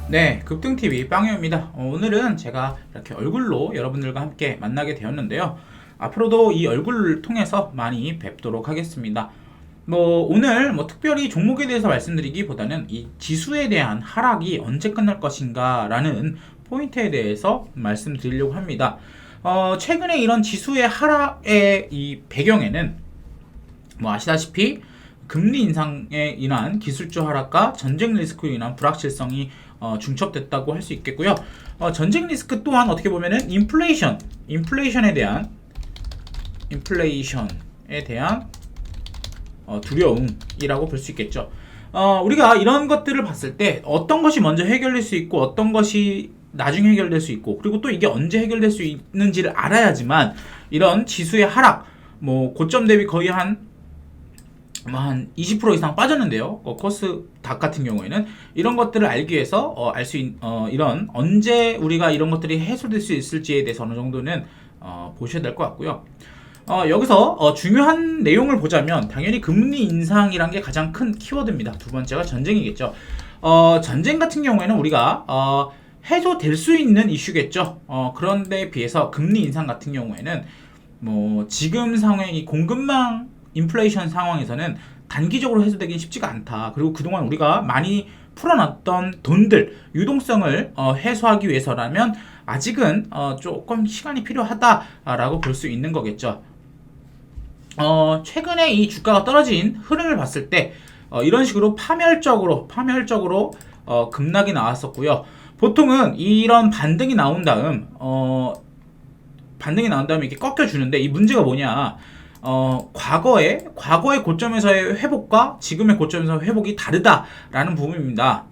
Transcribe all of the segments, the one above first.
네, 급등TV 빵유입니다. 오늘은 제가 이렇게 얼굴로 여러분들과 함께 만나게 되었는데요. 앞으로도 이 얼굴을 통해서 많이 뵙도록 하겠습니다. 오늘 특별히 종목에 대해서 말씀드리기보다는 이 지수에 대한 하락이 언제 끝날 것인가 라는 포인트에 대해서 말씀드리려고 합니다. 최근에 이런 지수의 하락의 이 배경에는 아시다시피 금리 인상에 인한 기술주 하락과 전쟁 리스크로 인한 불확실성이 중첩됐다고 할 수 있겠고요. 전쟁 리스크 또한 어떻게 보면은 인플레이션에 대한 두려움이라고 볼 수 있겠죠. 우리가 이런 것들을 봤을 때 어떤 것이 먼저 해결될 수 있고 어떤 것이 나중에 해결될 수 있고, 그리고 또 이게 언제 해결될 수 있는지를 알아야지만 이런 지수의 하락, 고점 대비 거의 한 20% 이상 빠졌는데요. 코스닥 같은 경우에는 이런 것들을 알기 위해서 이런 언제 우리가 이런 것들이 해소될 수 있을지에 대해서 어느 정도는 보셔야 될 것 같고요. 여기서 중요한 내용을 보자면 당연히 금리 인상이란 게 가장 큰 키워드입니다. 두 번째가 전쟁이겠죠. 전쟁 같은 경우에는 우리가 해소될 수 있는 이슈겠죠. 그런데 비해서 금리 인상 같은 경우에는 지금 상황이 공급망 인플레이션 상황에서는 단기적으로 해소되긴 쉽지가 않다. 그리고 그동안 우리가 많이 풀어놨던 돈들, 유동성을 해소하기 위해서라면 아직은 조금 시간이 필요하다라고 볼 수 있는 거겠죠. 최근에 이 주가가 떨어진 흐름을 봤을 때 이런 식으로 파멸적으로 급락이 나왔었고요. 보통은 이런 반등이 나온 다음 이렇게 꺾여주는데, 이 문제가 뭐냐? 과거의 고점에서의 회복과 지금의 고점에서의 회복이 다르다라는 부분입니다.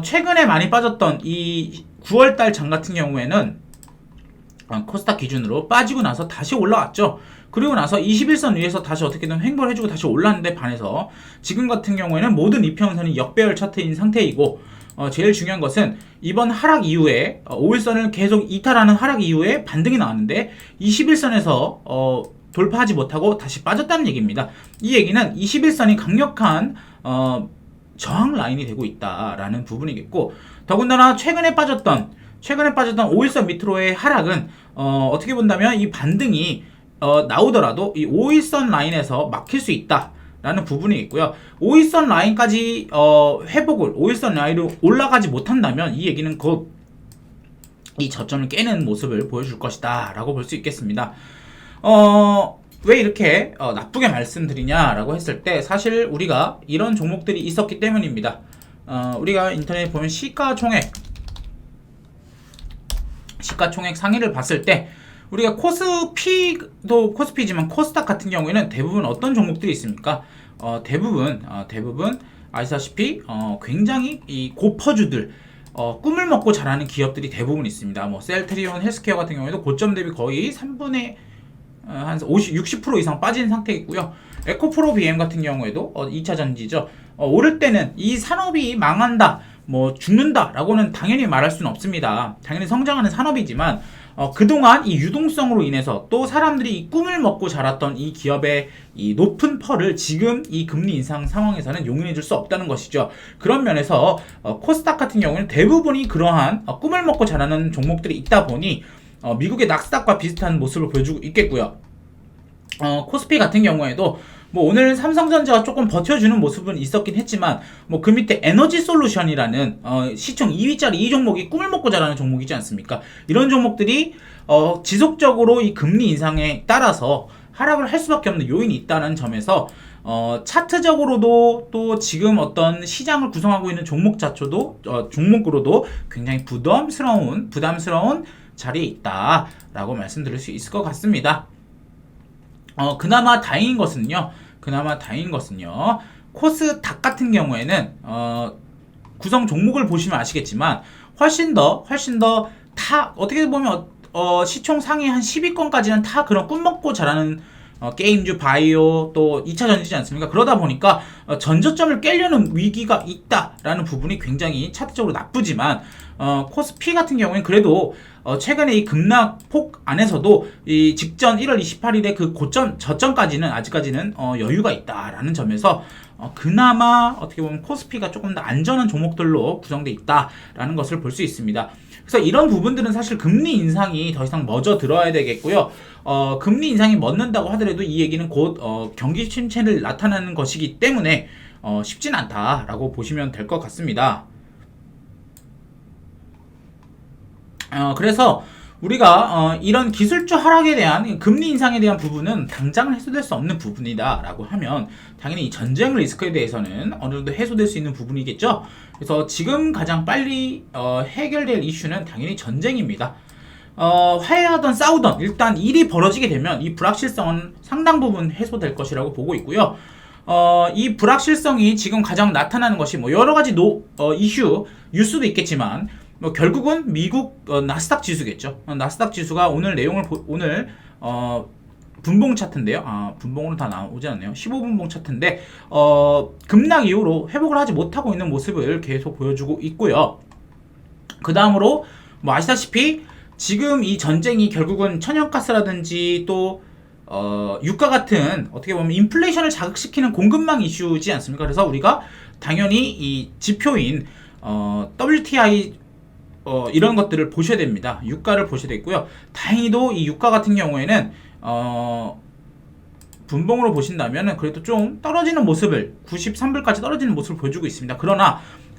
최근에 많이 빠졌던 이 9월달 장 같은 경우에는 코스닥 기준으로 빠지고 나서 다시 올라왔죠. 그리고 나서 21선 위에서 다시 어떻게든 횡보를 해주고 다시 올랐는데 반해서 지금 같은 경우에는 모든 이평선이 역배열 차트인 상태이고, 제일 중요한 것은 이번 하락 이후에 5일선을 계속 이탈하는 하락 이후에 반등이 나왔는데 21선에서 돌파하지 못하고 다시 빠졌다는 얘기입니다. 이 얘기는 21선이 강력한 저항 라인이 되고 있다라는 부분이겠고, 더군다나 최근에 빠졌던 5일선 밑으로의 하락은 어떻게 본다면 이 반등이 나오더라도 이 5일선 라인에서 막힐 수 있다라는 부분이 있고요. 5일선 라인까지 5일선 라인으로 올라가지 못한다면 이 얘기는 곧 이 저점을 깨는 모습을 보여줄 것이다 라고 볼 수 있겠습니다. 왜 이렇게 나쁘게 말씀드리냐라고 했을 때, 사실 우리가 이런 종목들이 있었기 때문입니다. 우리가 인터넷에 보면 시가총액 상위를 봤을 때 우리가 코스피도 코스피지만 코스닥 같은 경우에는 대부분 어떤 종목들이 있습니까? 대부분 아시다시피 굉장히 이 고퍼주들, 꿈을 먹고 자라는 기업들이 대부분 있습니다. 셀트리온 헬스케어 같은 경우에도 고점 대비 거의 3분의 한 60% 이상 빠진 상태이고요. 에코프로 BM 같은 경우에도 2차 전지죠. 오를 때는 이 산업이 망한다, 죽는다 라고는 당연히 말할 수는 없습니다. 당연히 성장하는 산업이지만 그동안 이 유동성으로 인해서 또 사람들이 이 꿈을 먹고 자랐던 이 기업의 이 높은 펄을 지금 이 금리 인상 상황에서는 용인해 줄 수 없다는 것이죠. 그런 면에서 코스닥 같은 경우는 대부분이 그러한 꿈을 먹고 자라는 종목들이 있다 보니 미국의 낙스닥과 비슷한 모습을 보여주고 있겠고요. 코스피 같은 경우에도 오늘 삼성전자가 조금 버텨주는 모습은 있었긴 했지만 그 밑에 에너지 솔루션이라는 시총 2위짜리 이 종목이 꿈을 먹고 자라는 종목이지 않습니까? 이런 종목들이 지속적으로 이 금리 인상에 따라서 하락을 할 수밖에 없는 요인이 있다는 점에서 차트적으로도 또 지금 어떤 시장을 구성하고 있는 종목으로도 굉장히 부담스러운 자리에 있다라고 말씀드릴 수 있을 것 같습니다. 그나마 다행인 것은요. 코스닥 같은 경우에는 구성 종목을 보시면 아시겠지만 훨씬 더 어떻게 보면 시총 상위 한 10위권까지는 다 그런 꿈먹고 자라는 게임주, 바이오, 또 2차 전지지 않습니까? 그러다 보니까 전저점을 깨려는 위기가 있다라는 부분이 굉장히 차트적으로 나쁘지만 코스피 같은 경우에는 그래도 최근에 이 급락폭 안에서도 이 직전 1월 28일에 그 저점까지는 아직까지는 여유가 있다라는 점에서 그나마 어떻게 보면 코스피가 조금 더 안전한 종목들로 구성되어 있다라는 것을 볼 수 있습니다. 그래서 이런 부분들은 사실 금리 인상이 더 이상 멎어 들어야 되겠고요. 금리 인상이 멎는다고 하더라도 이 얘기는 곧 경기 침체를 나타나는 것이기 때문에 쉽진 않다라고 보시면 될 것 같습니다. 그래서 우리가 이런 기술주 하락에 대한 금리 인상에 대한 부분은 당장은 해소될 수 없는 부분이다 라고 하면 당연히 이 전쟁 리스크에 대해서는 어느 정도 해소될 수 있는 부분이겠죠. 그래서 지금 가장 빨리 해결될 이슈는 당연히 전쟁입니다. 화해하던 싸우던 일단 일이 벌어지게 되면 이 불확실성은 상당 부분 해소될 것이라고 보고 있고요. 이 불확실성이 지금 가장 나타나는 것이 뭐 여러 가지 이슈 뉴스도 있겠지만 뭐 결국은 미국 나스닥 지수겠죠. 나스닥 지수가 오늘 내용을 오늘 분봉 차트인데요. 분봉으로 다 나오지 않네요. 15분봉 차트인데 급락 이후로 회복을 하지 못하고 있는 모습을 계속 보여주고 있고요. 그 다음으로 뭐 아시다시피 지금 이 전쟁이 결국은 천연가스라든지 또 유가 같은 어떻게 보면 인플레이션을 자극시키는 공급망 이슈지 않습니까? 그래서 우리가 당연히 이 지표인 WTI 이런 것들을 보셔야 됩니다. 유가를 보셔야 되고요. 다행히도 이 유가 같은 경우에는 분봉으로 보신다면 그래도 좀 떨어지는 모습을 93불까지 떨어지는 모습을 보여주고 있습니다.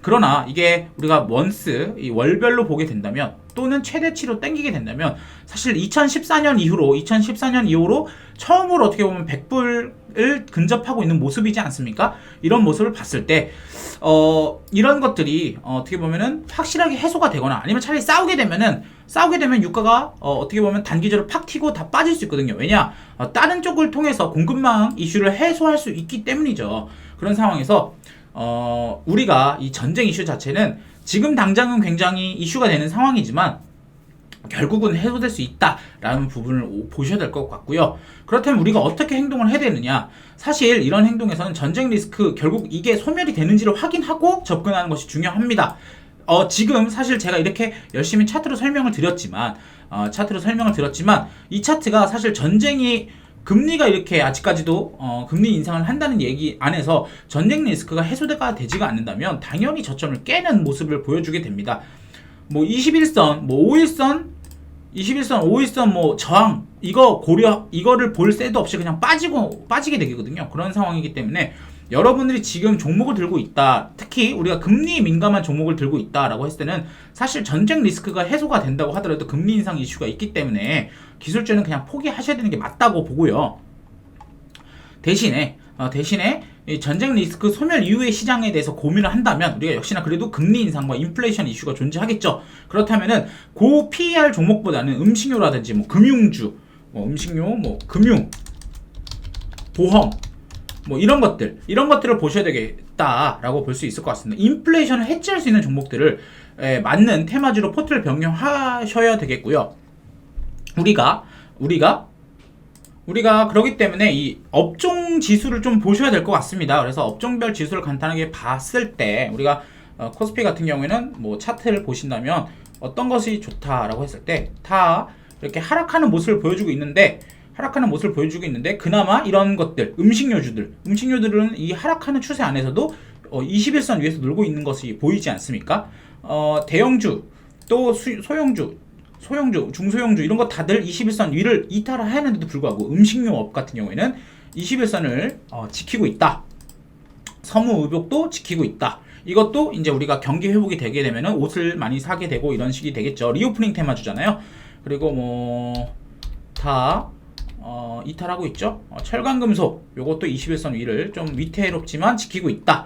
그러나 이게 우리가 원스 이 월별로 보게 된다면 또는 최대치로 땡기게 된다면 사실 2014년 이후로 처음으로 어떻게 보면 100불을 근접하고 있는 모습이지 않습니까? 이런 모습을 봤을 때 이런 것들이 어떻게 보면은 확실하게 해소가 되거나 아니면 차라리 싸우게 되면 유가가 어떻게 보면 단기적으로 팍 튀고 다 빠질 수 있거든요. 왜냐? 다른 쪽을 통해서 공급망 이슈를 해소할 수 있기 때문이죠. 그런 상황에서 우리가 이 전쟁 이슈 자체는 지금 당장은 굉장히 이슈가 되는 상황이지만 결국은 해소될 수 있다라는 부분을 보셔야 될 것 같고요. 그렇다면 우리가 어떻게 행동을 해야 되느냐? 사실 이런 행동에서는 전쟁 리스크 결국 이게 소멸이 되는지를 확인하고 접근하는 것이 중요합니다. 지금 사실 제가 이렇게 열심히 차트로 설명을 드렸지만 이 차트가 사실 전쟁이 금리가 이렇게 아직까지도 금리 인상을 한다는 얘기 안에서 전쟁 리스크가 해소가 되지가 않는다면 당연히 저점을 깨는 모습을 보여주게 됩니다. 뭐 21선, 뭐 5일선 뭐 저항 이거를 볼 새도 없이 그냥 빠지게 되거든요. 그런 상황이기 때문에 여러분들이 지금 종목을 들고 있다, 특히 우리가 금리 민감한 종목을 들고 있다라고 했을 때는 사실 전쟁 리스크가 해소가 된다고 하더라도 금리 인상 이슈가 있기 때문에 기술주는 그냥 포기하셔야 되는 게 맞다고 보고요. 대신에 이 전쟁 리스크 소멸 이후의 시장에 대해서 고민을 한다면 우리가 역시나 그래도 금리 인상과 인플레이션 이슈가 존재하겠죠. 그렇다면은 고 PER 종목보다는 음식료라든지 뭐 금융주, 금융, 보험 뭐 이런 것들을 보셔야 되겠다라고 볼 수 있을 것 같습니다. 인플레이션을 해치할 수 있는 종목들을 맞는 테마주로 포트를 변경하셔야 되겠고요. 우리가 그렇기 때문에 이 업종 지수를 좀 보셔야 될 것 같습니다. 그래서 업종별 지수를 간단하게 봤을 때 우리가 코스피 같은 경우에는 뭐 차트를 보신다면 어떤 것이 좋다라고 했을 때 다 이렇게 하락하는 모습을 보여주고 있는데 그나마 이런 것들 음식료들은 이 하락하는 추세 안에서도 21선 위에서 놀고 있는 것이 보이지 않습니까? 대형주 또 소형주, 중소형주 이런 거 다들 21선 위를 이탈하였는데도 불구하고 음식료업 같은 경우에는 21선을 지키고 있다. 서무의복도 지키고 있다. 이것도 이제 우리가 경기 회복이 되게 되면은 옷을 많이 사게 되고 이런 식이 되겠죠. 리오프닝 테마주잖아요. 그리고 뭐 다 이탈하고 있죠. 철강금속 요것도 21선 위를 좀 위태롭지만 지키고 있다.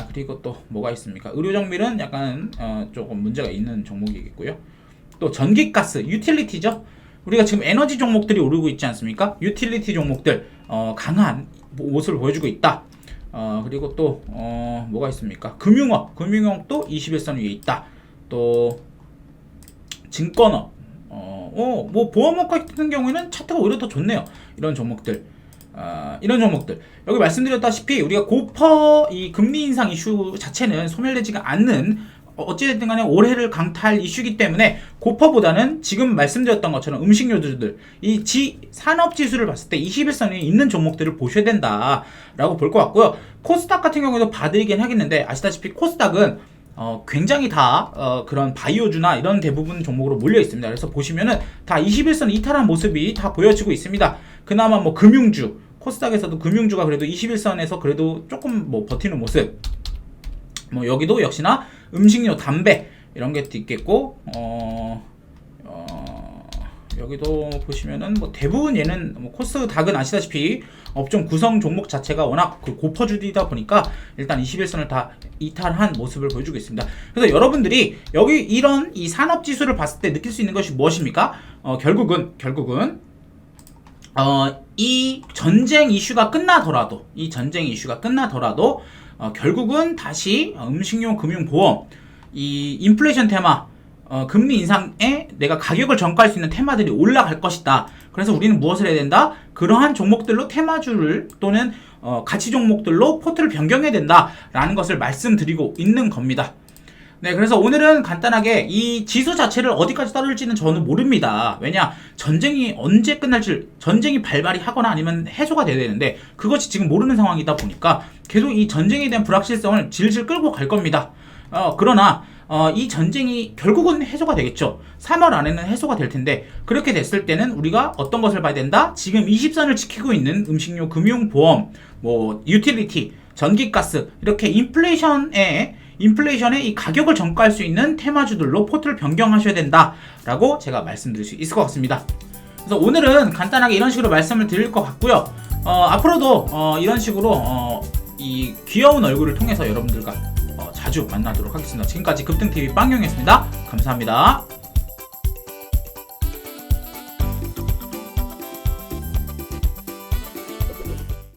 그리고 또 뭐가 있습니까? 의료정밀은 약간 조금 문제가 있는 종목이겠고요. 또 전기가스, 유틸리티죠. 우리가 지금 에너지 종목들이 오르고 있지 않습니까? 유틸리티 종목들 강한 모습을 보여주고 있다. 그리고 또 뭐가 있습니까? 금융업도 21선 위에 있다. 또 증권업, 뭐 보험업 같은 경우에는 차트가 오히려 더 좋네요. 이런 종목들 여기 말씀드렸다시피 우리가 이 금리 인상 이슈 자체는 소멸되지가 않는 어찌됐든 간에 올해를 강타할 이슈이기 때문에 고퍼보다는 지금 말씀드렸던 것처럼 음식료주들, 이 산업지수를 봤을 때 21선에 있는 종목들을 보셔야 된다라고 볼 것 같고요. 코스닥 같은 경우에도 봐드리긴 하겠는데, 아시다시피 코스닥은 굉장히 다 그런 바이오주나 이런 대부분 종목으로 몰려 있습니다. 그래서 보시면은 다 21선 이탈한 모습이 다 보여지고 있습니다. 그나마 뭐 금융주, 코스닥에서도 금융주가 그래도 21선에서 그래도 조금 뭐 버티는 모습. 뭐 여기도 역시나 음식료, 담배 이런 것도 있겠고, 여기도 보시면은 뭐 대부분 얘는 뭐 코스닥은 아시다시피 업종 구성 종목 자체가 워낙 그 고퍼주이다 보니까 일단 21선을 다 이탈한 모습을 보여주고 있습니다. 그래서 여러분들이 여기 이런 이 산업지수를 봤을 때 느낄 수 있는 것이 무엇입니까? 결국은 이 전쟁 이슈가 끝나더라도 결국은 다시 음식료, 금융, 보험, 이 인플레이션 테마, 금리 인상에 내가 가격을 전가할 수 있는 테마들이 올라갈 것이다. 그래서 우리는 무엇을 해야 된다? 그러한 종목들로 테마주를 또는 가치 종목들로 포트를 변경해야 된다라는 것을 말씀드리고 있는 겁니다. 네, 그래서 오늘은 간단하게 이 지수 자체를 어디까지 따를지는 저는 모릅니다. 왜냐, 전쟁이 언제 끝날지, 전쟁이 발발이 하거나 아니면 해소가 돼야 되는데 그것이 지금 모르는 상황이다 보니까 계속 이 전쟁에 대한 불확실성을 질질 끌고 갈 겁니다. 그러나 이 전쟁이 결국은 해소가 되겠죠. 3월 안에는 해소가 될 텐데, 그렇게 됐을 때는 우리가 어떤 것을 봐야 된다? 지금 20선을 지키고 있는 음식료, 금융, 보험, 뭐 유틸리티, 전기가스, 이렇게 인플레이션에 이 가격을 전가할 수 있는 테마주들로 포트를 변경하셔야 된다라고 제가 말씀드릴 수 있을 것 같습니다. 그래서 오늘은 간단하게 이런 식으로 말씀을 드릴 것 같고요. 앞으로도 이런 식으로 이 귀여운 얼굴을 통해서 여러분들과 자주 만나도록 하겠습니다. 지금까지 급등TV 빵용이었습니다. 감사합니다.